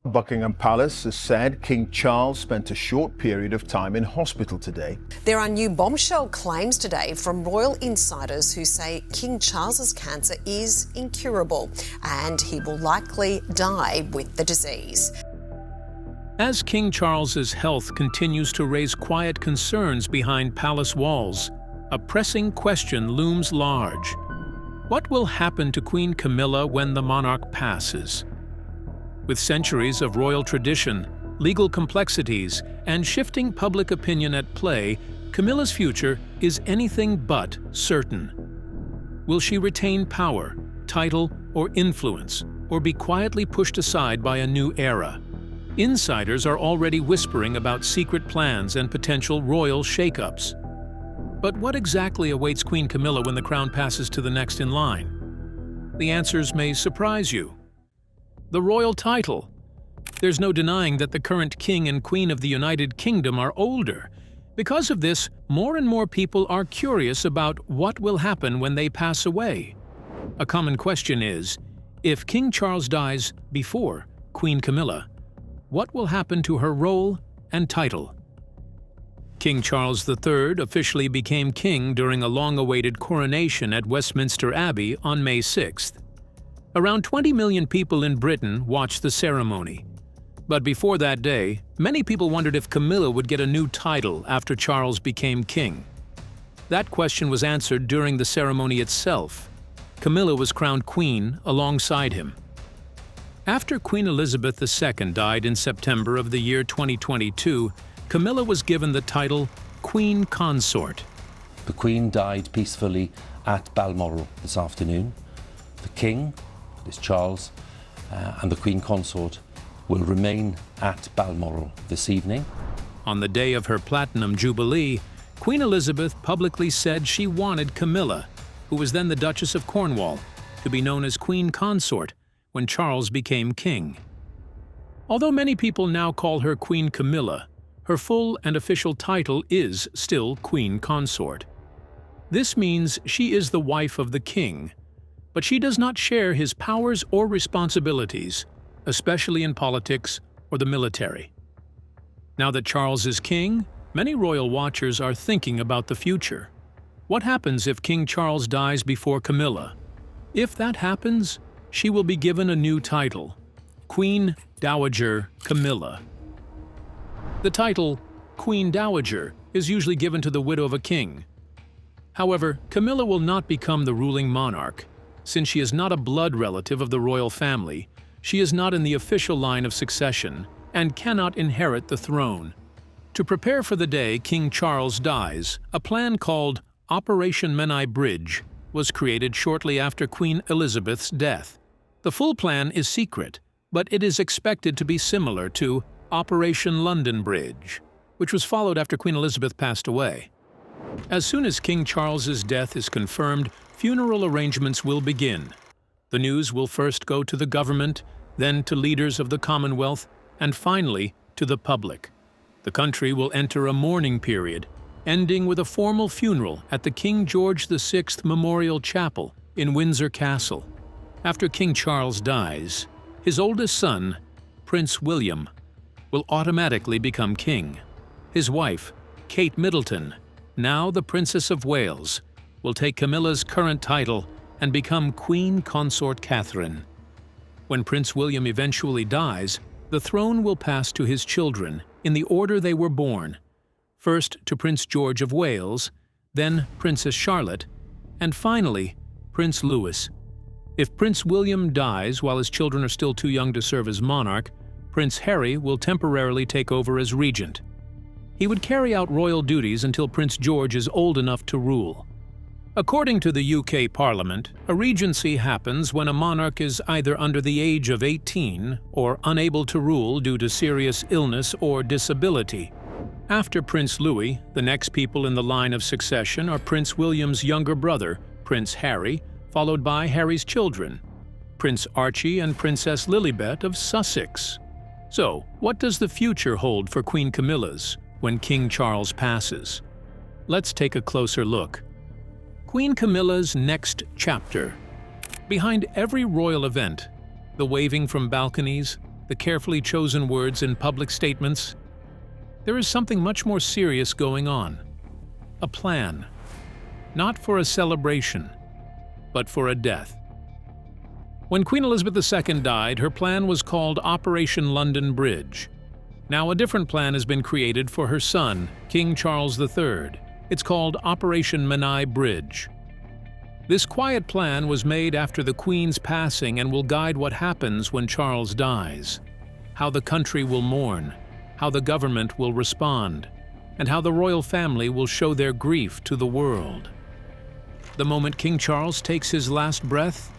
Buckingham Palace has said King Charles spent a short period of time in hospital today. There are new bombshell claims today from royal insiders who say King Charles's cancer is incurable and he will likely die with the disease. As King Charles's health continues to raise quiet concerns behind palace walls, a pressing question looms large. What will happen to Queen Camilla when the monarch passes? With centuries of royal tradition, legal complexities, and shifting public opinion at play, Camilla's future is anything but certain. Will she retain power, title, or influence, or be quietly pushed aside by a new era? Insiders are already whispering about secret plans and potential royal shakeups. But what exactly awaits Queen Camilla when the crown passes to the next in line? The answers may surprise you. The royal title. There's no denying that the current king and queen of the United Kingdom are older. Because of this, more and more people are curious about what will happen when they pass away. A common question is, if King Charles dies before Queen Camilla, what will happen to her role and title? King Charles III officially became king during a long-awaited coronation at Westminster Abbey on May 6th. Around 20 million people in Britain watched the ceremony. But before that day, many people wondered if Camilla would get a new title after Charles became king. That question was answered during the ceremony itself. Camilla was crowned queen alongside him. After Queen Elizabeth II died in September of the year 2022, Camilla was given the title Queen Consort. The Queen died peacefully at Balmoral this afternoon. The King, that is Charles, and the Queen Consort will remain at Balmoral this evening. On the day of her Platinum Jubilee, Queen Elizabeth publicly said she wanted Camilla, who was then the Duchess of Cornwall, to be known as Queen Consort when Charles became king. Although many people now call her Queen Camilla, her full and official title is still Queen Consort. This means she is the wife of the king, but she does not share his powers or responsibilities, especially in politics or the military. Now that Charles is king, many royal watchers are thinking about the future. What happens if King Charles dies before Camilla? If that happens, she will be given a new title, Queen Dowager Camilla. The title, Queen Dowager, is usually given to the widow of a king. However, Camilla will not become the ruling monarch. Since she is not a blood relative of the royal family, she is not in the official line of succession and cannot inherit the throne. To prepare for the day King Charles dies, a plan called Operation Menai Bridge was created shortly after Queen Elizabeth's death. The full plan is secret, but it is expected to be similar to Operation London Bridge, which was followed after Queen Elizabeth passed away. As soon as King Charles's death is confirmed, funeral arrangements will begin. The news will first go to the government, then to leaders of the Commonwealth, and finally to the public. The country will enter a mourning period, ending with a formal funeral at the King George VI Memorial Chapel in Windsor Castle. After King Charles dies, his oldest son, Prince William, will automatically become king. His wife, Kate Middleton, now the Princess of Wales, will take Camilla's current title and become Queen Consort Catherine. When Prince William eventually dies, the throne will pass to his children in the order they were born. First to Prince George of Wales, then Princess Charlotte, and finally Prince Louis. If Prince William dies while his children are still too young to serve as monarch, Prince Harry will temporarily take over as regent. He would carry out royal duties until Prince George is old enough to rule. According to the UK Parliament, a regency happens when a monarch is either under the age of 18 or unable to rule due to serious illness or disability. After Prince Louis, the next people in the line of succession are Prince William's younger brother, Prince Harry, followed by Harry's children, Prince Archie and Princess Lilibet of Sussex. So, what does the future hold for Queen Camilla's when King Charles passes? Let's take a closer look. Queen Camilla's next chapter. Behind every royal event, the waving from balconies, the carefully chosen words in public statements. There is something much more serious going on. A plan. Not for a celebration, but for a death. When Queen Elizabeth II died, her plan was called Operation London Bridge. Now a different plan has been created for her son, King Charles III. It's called Operation Menai Bridge. This quiet plan was made after the Queen's passing and will guide what happens when Charles dies, how the country will mourn, how the government will respond, and how the royal family will show their grief to the world. The moment King Charles takes his last breath,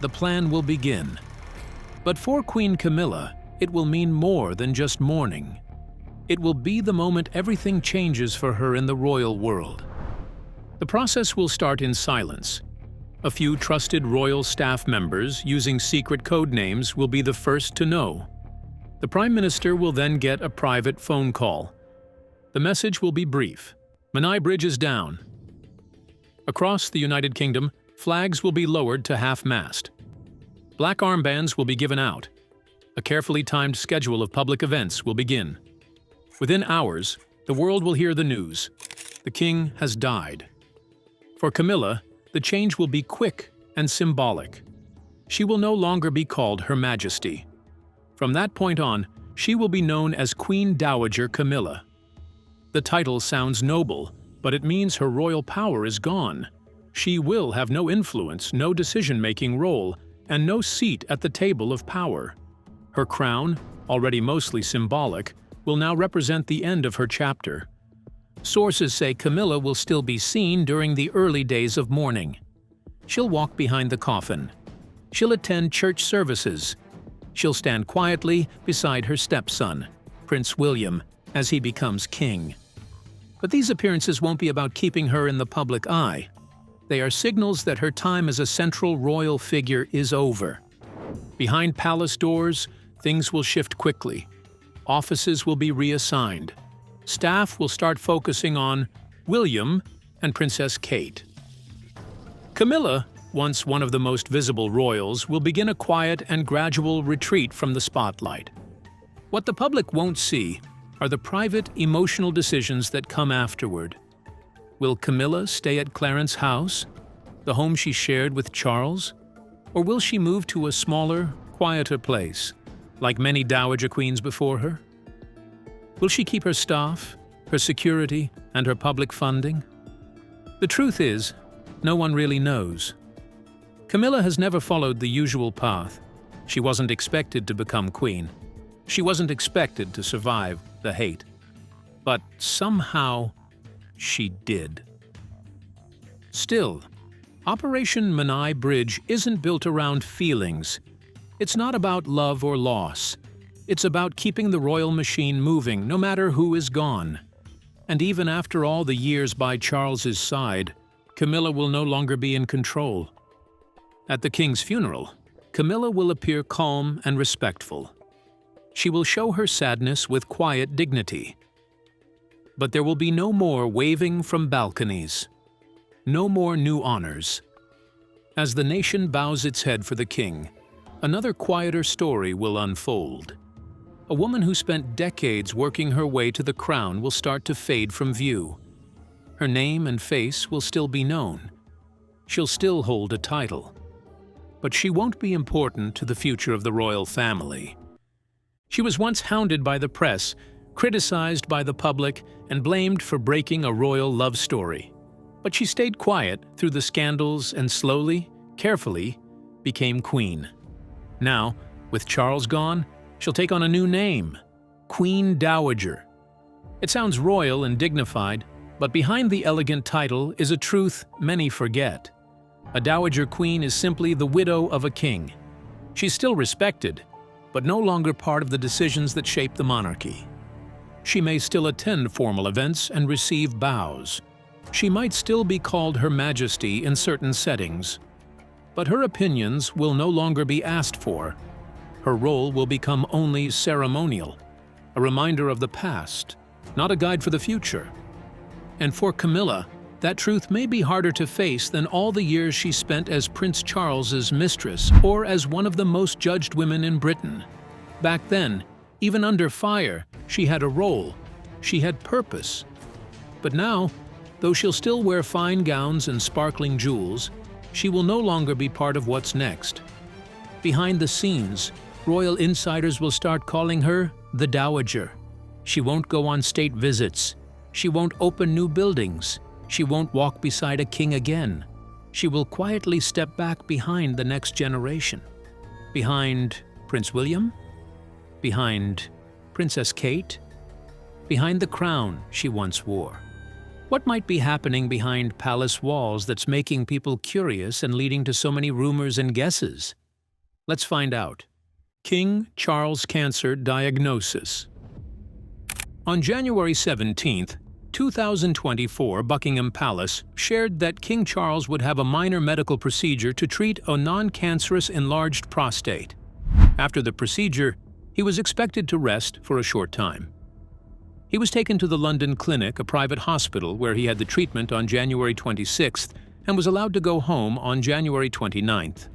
the plan will begin. But for Queen Camilla, it will mean more than just mourning. It will be the moment everything changes for her in the royal world. The process will start in silence. A few trusted royal staff members using secret code names will be the first to know. The Prime Minister will then get a private phone call. The message will be brief. Menai Bridge is down. Across the United Kingdom, flags will be lowered to half-mast. Black armbands will be given out. A carefully timed schedule of public events will begin. Within hours, the world will hear the news. The king has died. For Camilla, the change will be quick and symbolic. She will no longer be called Her Majesty. From that point on, she will be known as Queen Dowager Camilla. The title sounds noble, but it means her royal power is gone. She will have no influence, no decision-making role, and no seat at the table of power. Her crown, already mostly symbolic, will now represent the end of her chapter. Sources say Camilla will still be seen during the early days of mourning. She'll walk behind the coffin. She'll attend church services. She'll stand quietly beside her stepson, Prince William, as he becomes king. But these appearances won't be about keeping her in the public eye. They are signals that her time as a central royal figure is over. Behind palace doors, things will shift quickly. Offices will be reassigned. Staff will start focusing on William and Princess Kate. Camilla, once one of the most visible royals, will begin a quiet and gradual retreat from the spotlight. What the public won't see are the private, emotional decisions that come afterward. Will Camilla stay at Clarence House, the home she shared with Charles? Or will she move to a smaller, quieter place, like many dowager queens before her? Will she keep her staff, her security, and her public funding? The truth is, no one really knows. Camilla has never followed the usual path. She wasn't expected to become queen. She wasn't expected to survive the hate. But somehow, she did. Still, Operation Menai Bridge isn't built around feelings. It's not about love or loss. It's about keeping the royal machine moving no matter who is gone. And even after all the years by Charles's side, Camilla will no longer be in control. At the king's funeral, Camilla will appear calm and respectful. She will show her sadness with quiet dignity. But there will be no more waving from balconies. No more new honors. As the nation bows its head for the king, another quieter story will unfold. A woman who spent decades working her way to the crown will start to fade from view. Her name and face will still be known. She'll still hold a title. But she won't be important to the future of the royal family. She was once hounded by the press, criticized by the public, and blamed for breaking a royal love story. But she stayed quiet through the scandals and slowly, carefully, became queen. Now, with Charles gone, she'll take on a new name, Queen Dowager. It sounds royal and dignified, but behind the elegant title is a truth many forget. A dowager queen is simply the widow of a king. She's still respected, but no longer part of the decisions that shape the monarchy. She may still attend formal events and receive bows. She might still be called Her Majesty in certain settings, but her opinions will no longer be asked for. Her role will become only ceremonial, a reminder of the past, not a guide for the future. And for Camilla, that truth may be harder to face than all the years she spent as Prince Charles's mistress or as one of the most judged women in Britain. Back then, even under fire, she had a role. She had purpose. But now, though she'll still wear fine gowns and sparkling jewels, she will no longer be part of what's next. Behind the scenes, royal insiders will start calling her the Dowager. She won't go on state visits. She won't open new buildings. She won't walk beside a king again. She will quietly step back behind the next generation. Behind Prince William? Behind Princess Kate? Behind the crown she once wore. What might be happening behind palace walls that's making people curious and leading to so many rumors and guesses? Let's find out. King Charles Cancer Diagnosis. On January 17th, 2024, Buckingham Palace shared that King Charles would have a minor medical procedure to treat a non-cancerous enlarged prostate. After the procedure, he was expected to rest for a short time. He was taken to the London Clinic, a private hospital, where he had the treatment on January 26th and was allowed to go home on January 29th.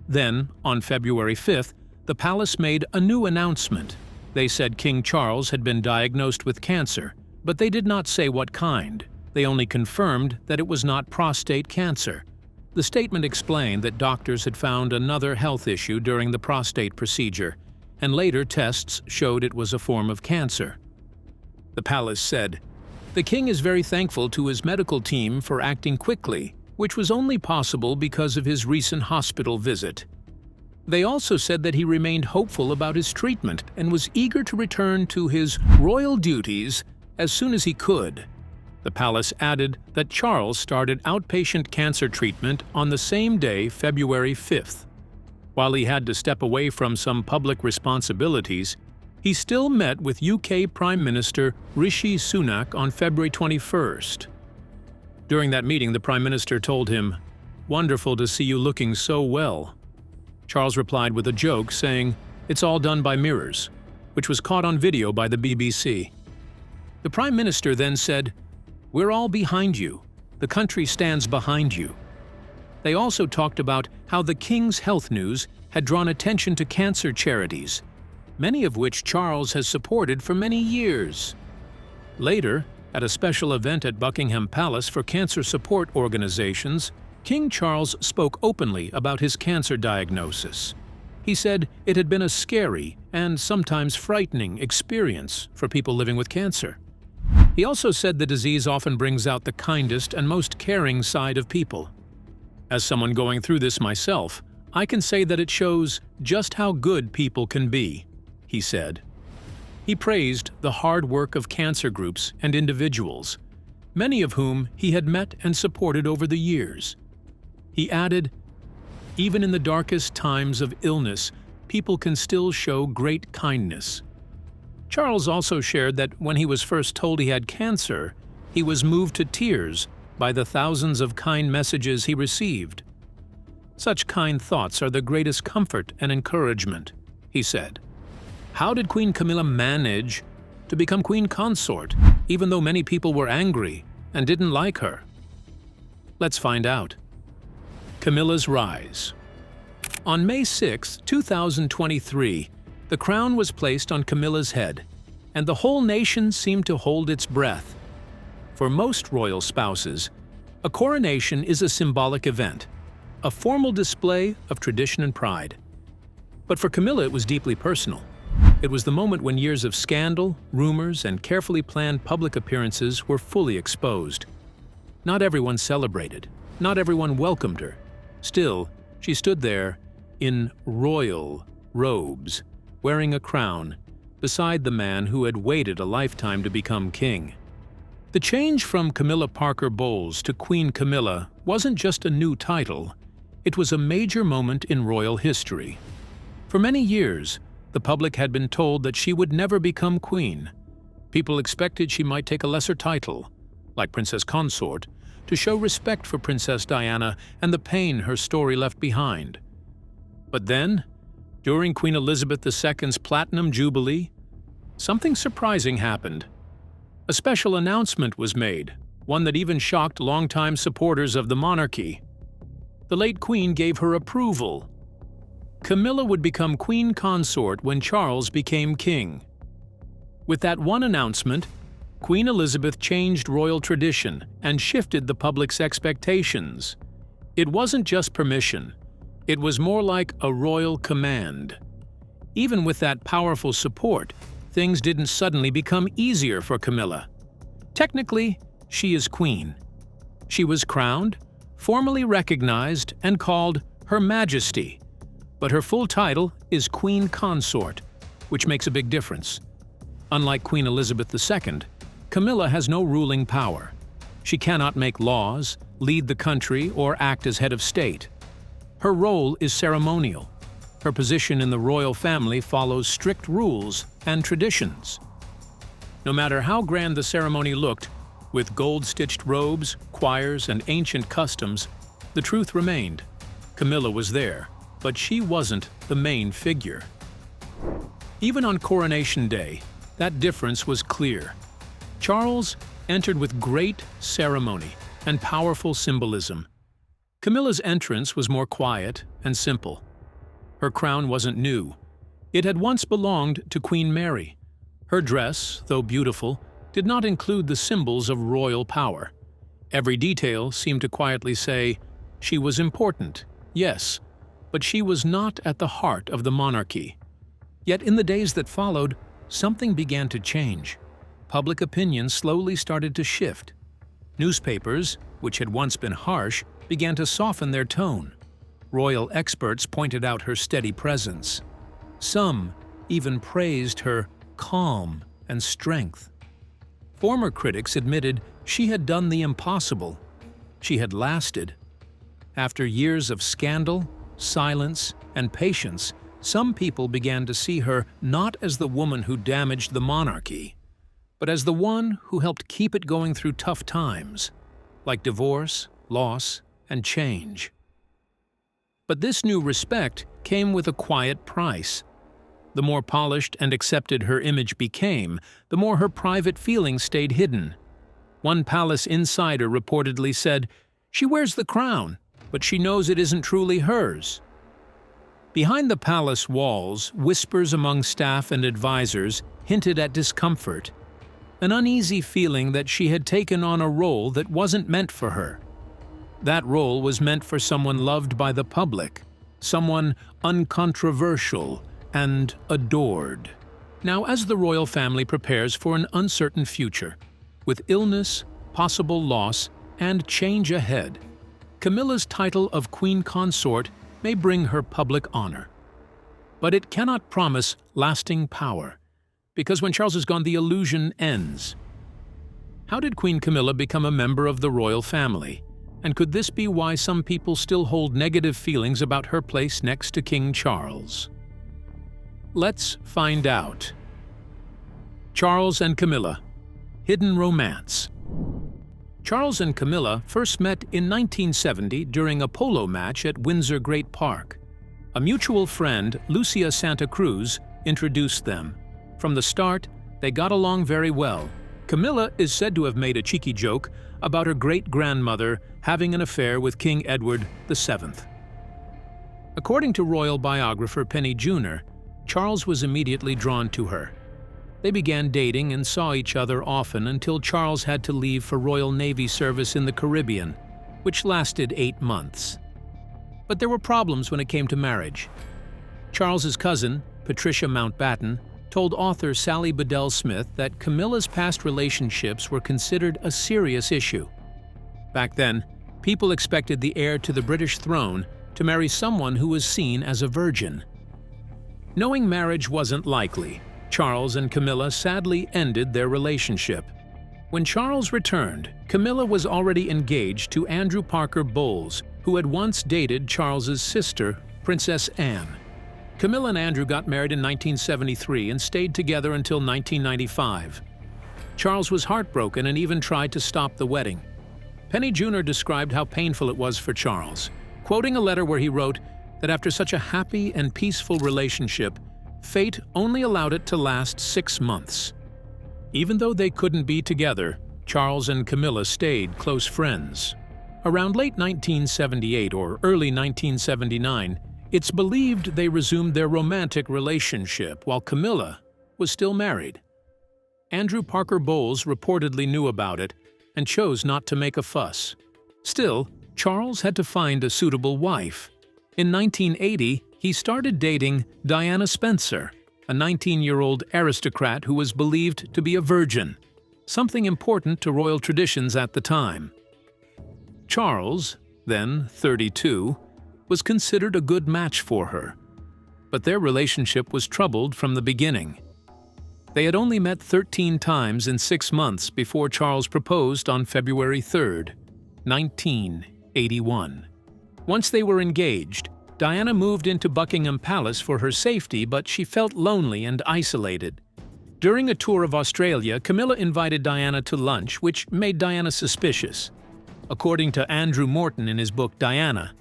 Then, on February 5th, the palace made a new announcement. They said King Charles had been diagnosed with cancer, but they did not say what kind. They only confirmed that it was not prostate cancer. The statement explained that doctors had found another health issue during the prostate procedure, and later tests showed it was a form of cancer. The palace said, "The king is very thankful to his medical team for acting quickly, which was only possible because of his recent hospital visit." They also said that he remained hopeful about his treatment and was eager to return to his royal duties as soon as he could. The palace added that Charles started outpatient cancer treatment on the same day, February 5th. While he had to step away from some public responsibilities, he still met with UK Prime Minister Rishi Sunak on February 21st. During that meeting, the Prime Minister told him, "Wonderful to see you looking so well." Charles replied with a joke, saying, "It's all done by mirrors," which was caught on video by the BBC. The Prime Minister then said, "We're all behind you. The country stands behind you." They also talked about how the King's health news had drawn attention to cancer charities, many of which Charles has supported for many years. Later, at a special event at Buckingham Palace for cancer support organizations, King Charles spoke openly about his cancer diagnosis. He said it had been a scary and sometimes frightening experience for people living with cancer. He also said the disease often brings out the kindest and most caring side of people. "As someone going through this myself, I can say that it shows just how good people can be," he said. He praised the hard work of cancer groups and individuals, many of whom he had met and supported over the years. He added, "Even in the darkest times of illness, people can still show great kindness." Charles also shared that when he was first told he had cancer, he was moved to tears by the thousands of kind messages he received. "Such kind thoughts are the greatest comfort and encouragement," he said. How did Queen Camilla manage to become Queen Consort, even though many people were angry and didn't like her? Let's find out. Camilla's rise. On May 6, 2023, the crown was placed on Camilla's head, and the whole nation seemed to hold its breath. For most royal spouses, a coronation is a symbolic event, a formal display of tradition and pride. But for Camilla, it was deeply personal. It was the moment when years of scandal, rumors, and carefully planned public appearances were fully exposed. Not everyone celebrated. Not everyone welcomed her. Still, she stood there in royal robes, wearing a crown, beside the man who had waited a lifetime to become king. The change from Camilla Parker Bowles to Queen Camilla wasn't just a new title, it was a major moment in royal history. For many years, the public had been told that she would never become queen. People expected she might take a lesser title, like Princess Consort, to show respect for Princess Diana and the pain her story left behind. But then, during Queen Elizabeth II's Platinum Jubilee, something surprising happened. A special announcement was made, one that even shocked longtime supporters of the monarchy. The late Queen gave her approval. Camilla would become queen consort when Charles became king. With that one announcement, Queen Elizabeth changed royal tradition and shifted the public's expectations. It wasn't just permission, it was more like a royal command. Even with that powerful support, things didn't suddenly become easier for Camilla. Technically, she is queen. She was crowned, formally recognized, and called Her Majesty. But her full title is Queen Consort, which makes a big difference. Unlike Queen Elizabeth II, Camilla has no ruling power. She cannot make laws, lead the country, or act as head of state. Her role is ceremonial. Her position in the royal family follows strict rules and traditions. No matter how grand the ceremony looked, with gold-stitched robes, choirs, and ancient customs, the truth remained. Camilla was there, but she wasn't the main figure. Even on Coronation Day, that difference was clear. Charles entered with great ceremony and powerful symbolism. Camilla's entrance was more quiet and simple. Her crown wasn't new. It had once belonged to Queen Mary. Her dress, though beautiful, did not include the symbols of royal power. Every detail seemed to quietly say, she was important, yes, but she was not at the heart of the monarchy. Yet in the days that followed, something began to change. Public opinion slowly started to shift. Newspapers, which had once been harsh, began to soften their tone. Royal experts pointed out her steady presence. Some even praised her calm and strength. Former critics admitted she had done the impossible. She had lasted. After years of scandal, silence, and patience, some people began to see her not as the woman who damaged the monarchy, but as the one who helped keep it going through tough times, like divorce, loss, and change. But this new respect came with a quiet price. The more polished and accepted her image became, the more her private feelings stayed hidden. One palace insider reportedly said, "She wears the crown, but she knows it isn't truly hers." Behind the palace walls, whispers among staff and advisors hinted at discomfort, an uneasy feeling that she had taken on a role that wasn't meant for her. That role was meant for someone loved by the public, someone uncontroversial and adored. Now, as the royal family prepares for an uncertain future, with illness, possible loss, and change ahead, Camilla's title of Queen Consort may bring her public honor. But it cannot promise lasting power, because when Charles is gone, the illusion ends. How did Queen Camilla become a member of the royal family? And could this be why some people still hold negative feelings about her place next to King Charles? Let's find out. Charles and Camilla, hidden romance. Charles and Camilla first met in 1970 during a polo match at Windsor Great Park. A mutual friend, Lucia Santa Cruz, introduced them. From the start, they got along very well. Camilla is said to have made a cheeky joke about her great-grandmother having an affair with King Edward VII. According to royal biographer Penny Junor, Charles was immediately drawn to her. They began dating and saw each other often until Charles had to leave for Royal Navy service in the Caribbean, which lasted 8 months. But there were problems when it came to marriage. Charles's cousin, Patricia Mountbatten, told author Sally Bedell Smith that Camilla's past relationships were considered a serious issue. Back then, people expected the heir to the British throne to marry someone who was seen as a virgin. Knowing marriage wasn't likely, Charles and Camilla sadly ended their relationship. When Charles returned, Camilla was already engaged to Andrew Parker Bowles, who had once dated Charles's sister, Princess Anne. Camilla and Andrew got married in 1973 and stayed together until 1995. Charles was heartbroken and even tried to stop the wedding. Penny Junor described how painful it was for Charles, quoting a letter where he wrote that after such a happy and peaceful relationship, fate only allowed it to last 6 months. Even though they couldn't be together, Charles and Camilla stayed close friends. Around late 1978 or early 1979, It's believed they resumed their romantic relationship while Camilla was still married. Andrew Parker Bowles reportedly knew about it and chose not to make a fuss. Still, Charles had to find a suitable wife. In 1980, he started dating Diana Spencer, a 19-year-old aristocrat who was believed to be a virgin, something important to royal traditions at the time. Charles, then 32, was considered a good match for her, but their relationship was troubled from the beginning. They had only met 13 times in 6 months before Charles proposed on February 3, 1981. Once they were engaged, Diana moved into Buckingham Palace for her safety, but she felt lonely and isolated. During a tour of Australia, Camilla invited Diana to lunch, which made Diana suspicious. According to Andrew Morton in his book Diana,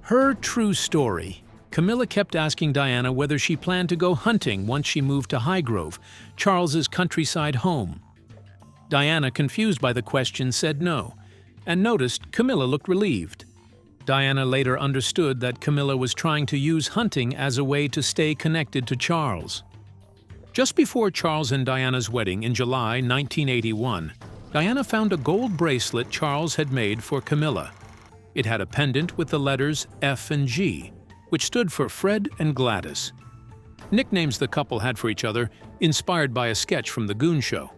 her true story, Camilla kept asking Diana whether she planned to go hunting once she moved to Highgrove, Charles's countryside home. Diana, confused by the question, said no, and noticed Camilla looked relieved. Diana later understood that Camilla was trying to use hunting as a way to stay connected to Charles. Just before Charles and Diana's wedding in July 1981, Diana found a gold bracelet Charles had made for Camilla. It had a pendant with the letters F and G, which stood for Fred and Gladys, nicknames the couple had for each other, inspired by a sketch from The Goon Show.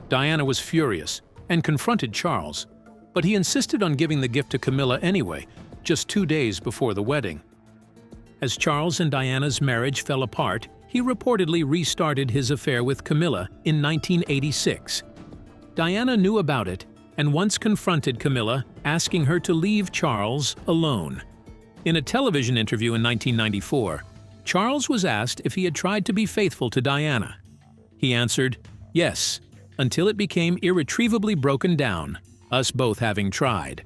Diana was furious and confronted Charles, but he insisted on giving the gift to Camilla anyway, just 2 days before the wedding. As Charles and Diana's marriage fell apart, he reportedly restarted his affair with Camilla in 1986. Diana knew about it and once confronted Camilla, asking her to leave Charles alone. In a television interview in 1994, Charles was asked if he had tried to be faithful to Diana. He answered, "Yes, until it became irretrievably broken down, us both having tried."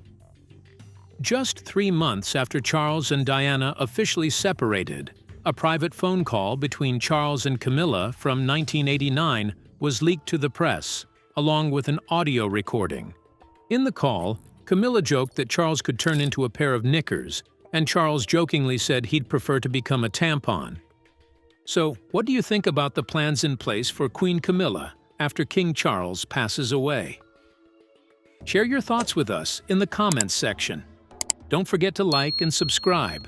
Just 3 months after Charles and Diana officially separated, a private phone call between Charles and Camilla from 1989 was leaked to the press, along with an audio recording. In the call, Camilla joked that Charles could turn into a pair of knickers, and Charles jokingly said he'd prefer to become a tampon. So, what do you think about the plans in place for Queen Camilla after King Charles passes away? Share your thoughts with us in the comments section. Don't forget to like and subscribe.